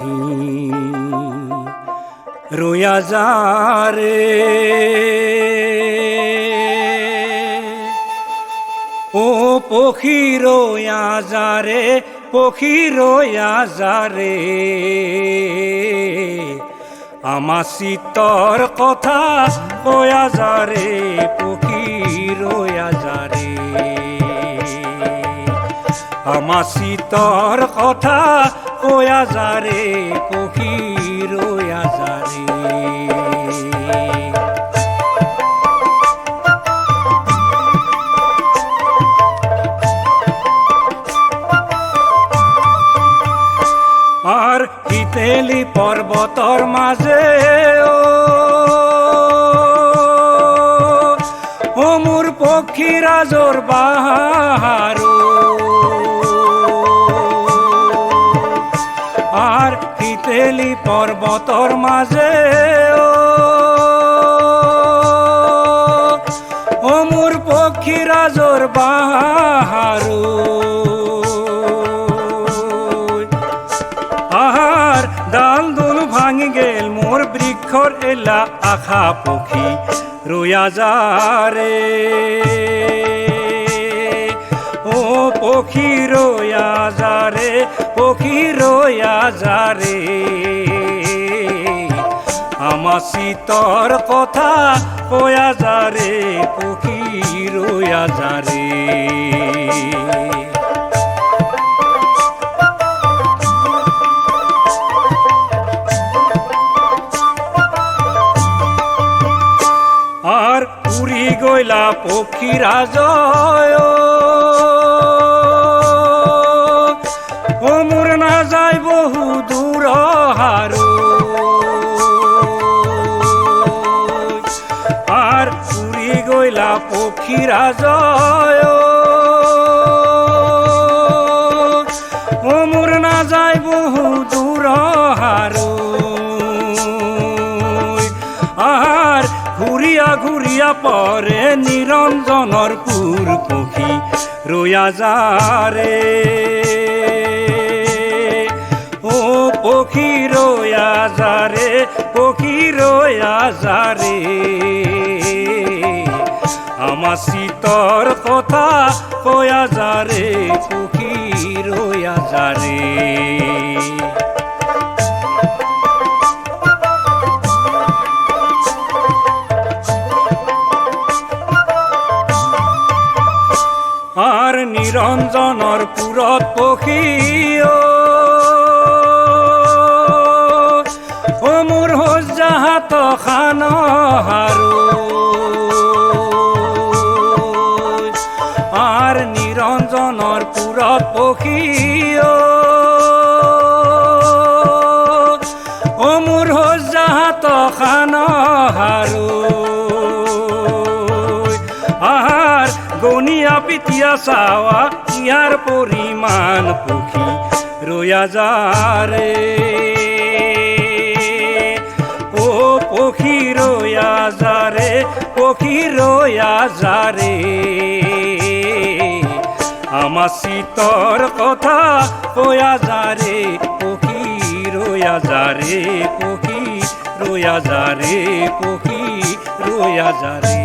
পক্ষী রোয়া যারে ও পক্ষী রোয়া যারে পক্ষী রোয়া যারে আমার শীতর কথা কয়া যারে পক্ষী রোয়া যারে আমার শীতর কথা কয়া যারে পক্ষী রোয়া যারে আর হিতেলি পর্বতর মাঝে ও মোর পক্ষী রাজর বাহারো আর হিতেলি পর্বতর মাঝে ও মোর পক্ষী রাজর বাহারো আহার ডাল দুল ভাঙি গেল মোর বৃক্ষর এলা আখা পক্ষী রোয়া যারে ও পক্ষী রোয়া যারে পক্ষী রোয়া যারে আমার শীতর কথা কয়া যারে পক্ষী রোয়া যারে আর উড়ি গইলা পক্ষী রাজয় ও মোর না যায় বহু দূর হারো আর উড়ি গইলা পক্ষী রাজয় ও মোর না যায় বহু দূর হারো আর ঘুরিয়া ঘুরিয়া পরে নিরঞ্জনর পুর পক্ষী রোয়া যারে ও পক্ষী রোয়া যারে পক্ষী রোয়া যারে আমার শীতর কথা কয়া যারে পক্ষী রোয়া যারে আর নিরঞ্জনর পুরত পক্ষী ও মোর হোস যাহাত খান হারো আর নিরঞ্জনর পুরত পক্ষী ও মোর হোস যাহাত খান হারো আহার গনিয়া পিতিয়া চাওয়া ইয়ার পরিমাণ পক্ষী রোয়া যারে ও পক্ষী রোয়া যারে পক্ষী রোয়া যারে আমার শীতর কথা কয়া যারে পক্ষী রোয়া যারে পক্ষী রোয়া যারে পক্ষী রোয়া যারে